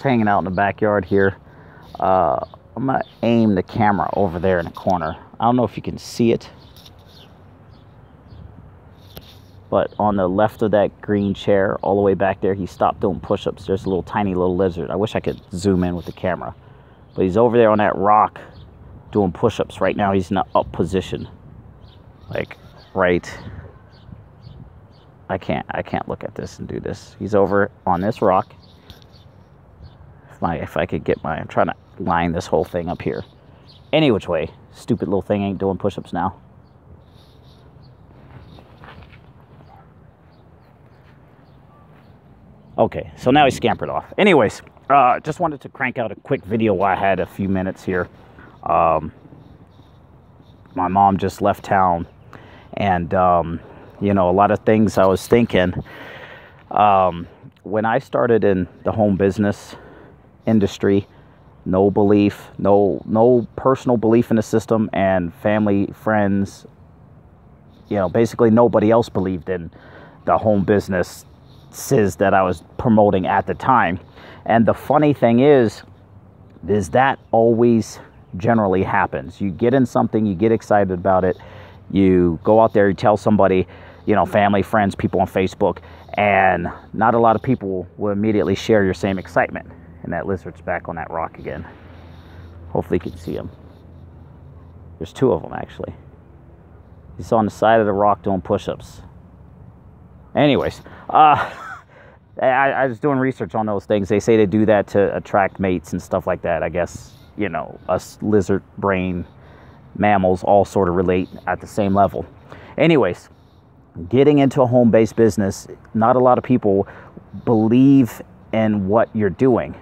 Just hanging out in the backyard here. I'm gonna aim the camera over there in the corner. I don't know if you can see it, but on the left of that green chair, all the way back there, he stopped doing push-ups. There's a little tiny little lizard. I wish I could zoom in with the camera, but he's over there on that rock doing push-ups. Right now he's in an up position, like right. I can't look at this and do this. He's over on this rock. If I could get I'm trying to line this whole thing up here. Any which way, stupid little thing ain't doing push-ups now. Okay, so now he scampered off. Anyways, just wanted to crank out a quick video while I had a few minutes here. My mom just left town, and you know, a lot of things I was thinking. When I started in the home business industry, no personal belief in the system, and family, friends, you know, basically nobody else believed in the home businesses that I was promoting at the time. And the funny thing is that always generally happens. You get in something, you get excited about it, you go out there, you tell somebody, you know, family, friends, people on Facebook, and not a lot of people will immediately share your same excitement. And that lizard's back on that rock again. Hopefully you can see him. There's two of them, actually. He's on the side of the rock doing push-ups. Anyways, I was doing research on those things. They say they do that to attract mates and stuff like that. I guess, you know, us lizard brain mammals all sort of relate at the same level. Anyways, getting into a home-based business, not a lot of people believe in what you're doing.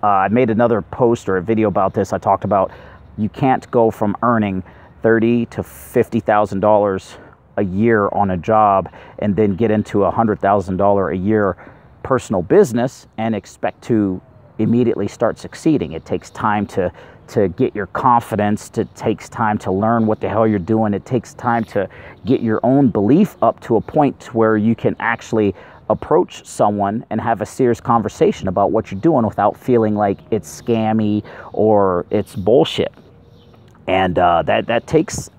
I made another post or a video about this. I talked about you can't go from earning $30,000 to $50,000 a year on a job and then get into $100,000 a year personal business and expect to immediately start succeeding. It takes time to get your confidence. It takes time to learn what the hell you're doing. It takes time to get your own belief up to a point where you can actually approach someone and have a serious conversation about what you're doing without feeling like it's scammy or it's bullshit. And that takes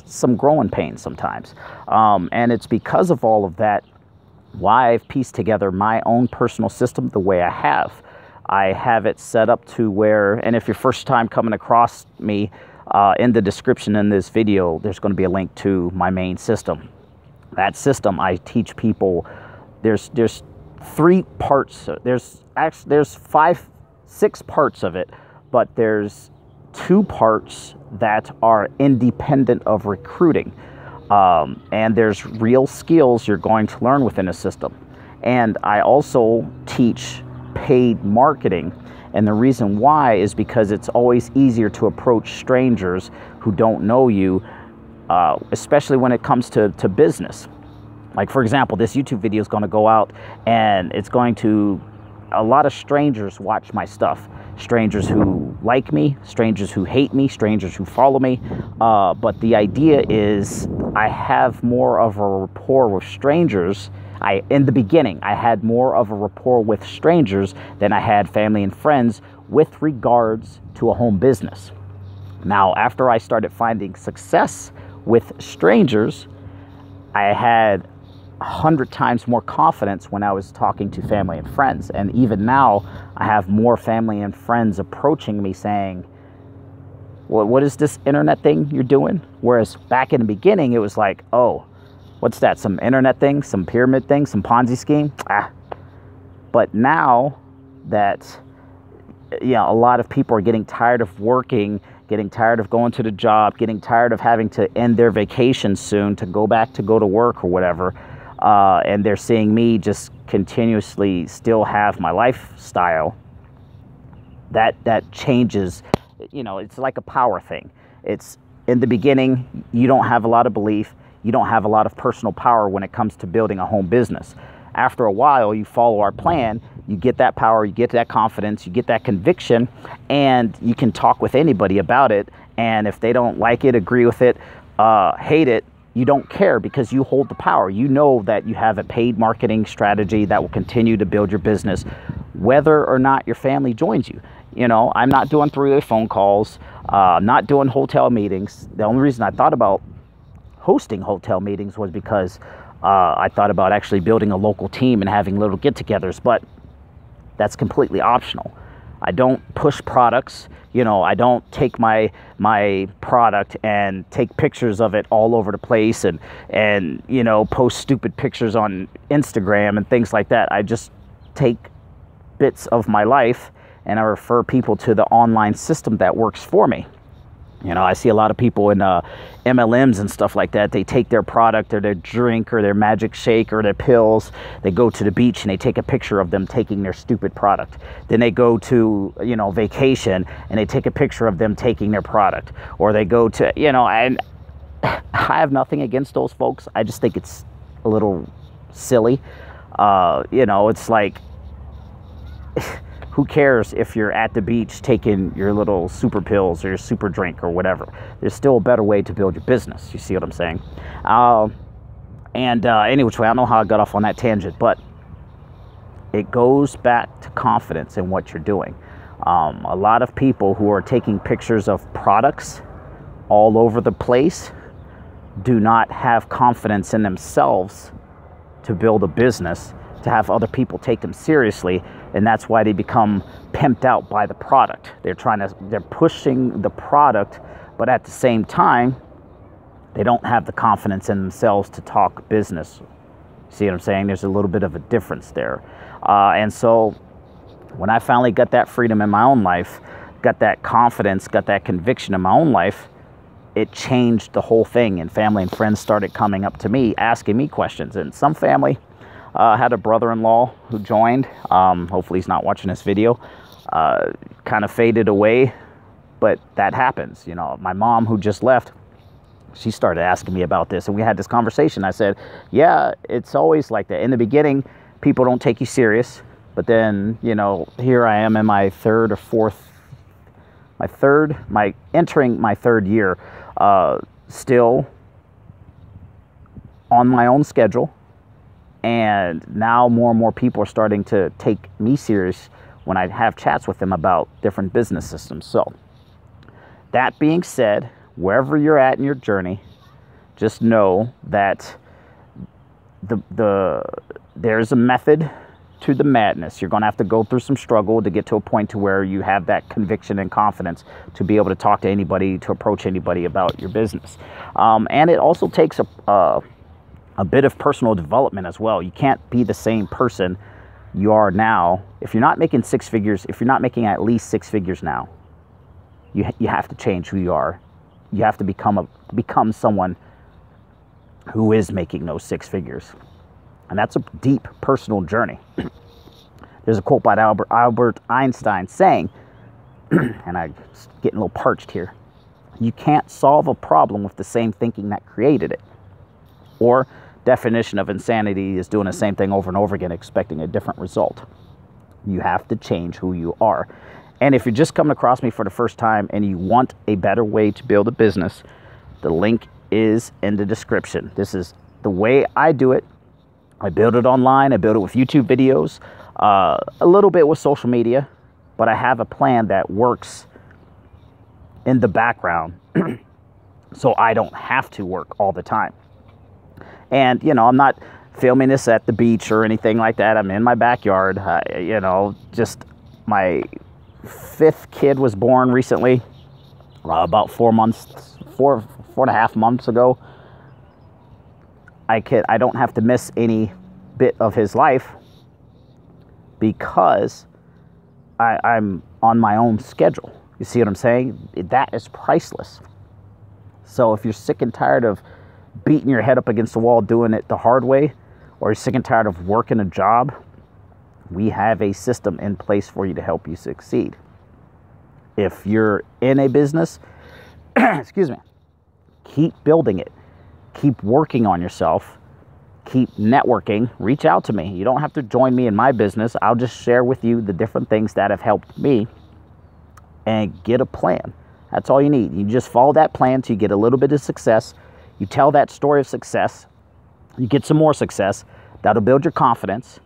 some growing pains sometimes. And it's because of all of that why I've pieced together my own personal system the way I have. I have it set up to where, and if you're first time coming across me, in the description in this video, there's going to be a link to my main system. That system, I teach people, there's 3 parts. There's 6 parts of it, but there's 2 parts that are independent of recruiting. And there's real skills you're going to learn within a system. And I also teach paid marketing. And the reason why is because it's always easier to approach strangers who don't know you, especially when it comes to business. Like, for example, this YouTube video is going to go out and it's going to, a lot of strangers watch my stuff. Strangers who like me, strangers who hate me, strangers who follow me. But the idea is I have more of a rapport with strangers. In the beginning, I had more of a rapport with strangers than I had family and friends with regards to a home business. Now, after I started finding success with strangers, I had 100 times more confidence when I was talking to family and friends. And even now, I have more family and friends approaching me saying, well, what is this internet thing you're doing? Whereas back in the beginning, it was like, oh, what's that? Some internet thing, some pyramid thing, some Ponzi scheme? But now that, you know, a lot of people are getting tired of working, getting tired of going to the job, getting tired of having to end their vacation soon to go to work or whatever, and they're seeing me just continuously still have my lifestyle, that changes. You know, it's like a power thing. It's in the beginning, you don't have a lot of belief, you don't have a lot of personal power when it comes to building a home business. After a while, you follow our plan, you get that power, you get that confidence, you get that conviction, and you can talk with anybody about it. And if they don't like it, agree with it, hate it, you don't care because you hold the power. You know that you have a paid marketing strategy that will continue to build your business whether or not your family joins you. You know, I'm not doing three-way phone calls, not doing hotel meetings. The only reason I thought about hosting hotel meetings was because I thought about actually building a local team and having little get-togethers, but that's completely optional. I don't push products. You know, I don't take my product and take pictures of it all over the place and you know, post stupid pictures on Instagram and things like that. I just take bits of my life and I refer people to the online system that works for me. You know, I see a lot of people in MLMs and stuff like that. They take their product or their drink or their magic shake or their pills. They go to the beach and they take a picture of them taking their stupid product. Then they go to, you know, vacation and they take a picture of them taking their product. Or they go to, you know, and I have nothing against those folks. I just think it's a little silly. You know, it's like, who cares if you're at the beach taking your little super pills or your super drink or whatever? There's still a better way to build your business. You see what I'm saying? Anyway, I don't know how I got off on that tangent, but it goes back to confidence in what you're doing. A lot of people who are taking pictures of products all over the place do not have confidence in themselves to build a business, to have other people take them seriously, and that's why they become pimped out by the product. They're pushing the product, but at the same time, they don't have the confidence in themselves to talk business. See what I'm saying? There's a little bit of a difference there. And so when I finally got that freedom in my own life, got that confidence, got that conviction in my own life, it changed the whole thing. And family and friends started coming up to me, asking me questions. And some family had a brother-in-law who joined. Hopefully he's not watching this video. Kind of faded away, but that happens. You know, my mom, who just left, she started asking me about this, and we had this conversation. I said, yeah, it's always like that. In the beginning, people don't take you serious, but then, you know, here I am in my entering my third year, still on my own schedule. And now more and more people are starting to take me serious when I have chats with them about different business systems. So that being said, wherever you're at in your journey, just know that there's a method to the madness. You're going to have to go through some struggle to get to a point to where you have that conviction and confidence to be able to talk to anybody, to approach anybody about your business. And it also takes a bit of personal development as well. You can't be the same person you are now. If you're not making six figures, if you're not making at least six figures now, you have to change who you are. You have to become someone who is making those six figures. And that's a deep personal journey. There's a quote by Albert Einstein saying, and I'm getting a little parched here, you can't solve a problem with the same thinking that created it. Or definition of insanity is doing the same thing over and over again, expecting a different result. You have to change who you are. And if you're just coming across me for the first time and you want a better way to build a business, the link is in the description. This is the way I do it. I build it online. I build it with YouTube videos, a little bit with social media, but I have a plan that works in the background so I don't have to work all the time. And, you know, I'm not filming this at the beach or anything like that. I'm in my backyard. You know, just my fifth kid was born recently, about 4 and a half months ago. I don't have to miss any bit of his life because I'm on my own schedule. You see what I'm saying? That is priceless. So if you're sick and tired of beating your head up against the wall doing it the hard way, or you're sick and tired of working a job, we have a system in place for you to help you succeed. If you're in a business, excuse me, keep building it. Keep working on yourself. Keep networking. Reach out to me. You don't have to join me in my business. I'll just share with you the different things that have helped me and get a plan. That's all you need. You just follow that plan till you get a little bit of success. You tell that story of success. You get some more success. That'll build your confidence.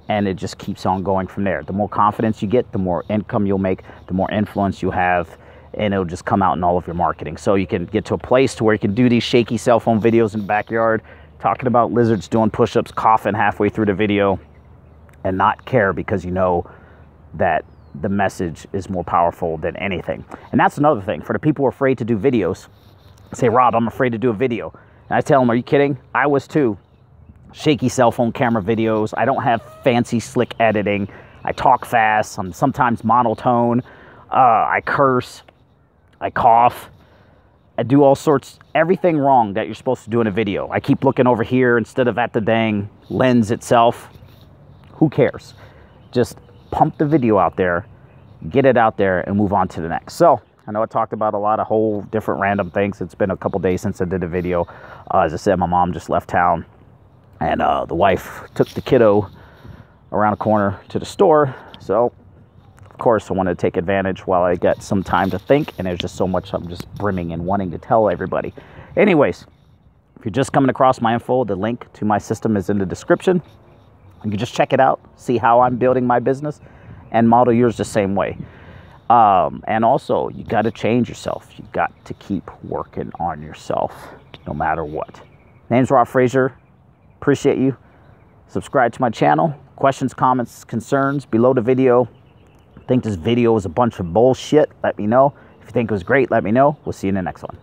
and it just keeps on going from there. The more confidence you get, the more income you'll make, the more influence you have, and it'll just come out in all of your marketing. So you can get to a place to where you can do these shaky cell phone videos in the backyard, talking about lizards doing push-ups, coughing halfway through the video, and not care, because you know that the message is more powerful than anything. And that's another thing. For the people who are afraid to do videos, say, Rob, I'm afraid to do a video. And I tell them, are you kidding? I was too. Shaky cell phone camera videos. I don't have fancy slick editing. I talk fast. I'm sometimes monotone. I curse. I cough. I do all sorts, everything wrong that you're supposed to do in a video. I keep looking over here instead of at the dang lens itself. Who cares? Just pump the video out there, get it out there, and move on to the next. So I know I talked about a lot of whole different random things. It's been a couple days since I did a video. As I said, my mom just left town, and the wife took the kiddo around the corner to the store. So of course I wanted to take advantage while I got some time to think, and there's just so much I'm just brimming and wanting to tell everybody. Anyways, if you're just coming across my info, the link to my system is in the description. You can just check it out, see how I'm building my business, and model yours the same way. And also, you got to change yourself. You got to keep working on yourself, no matter what. Name's Rob Fraser. Appreciate you. Subscribe to my channel. Questions, comments, concerns below the video. Think this video is a bunch of bullshit? Let me know. If you think it was great, let me know. We'll see you in the next one.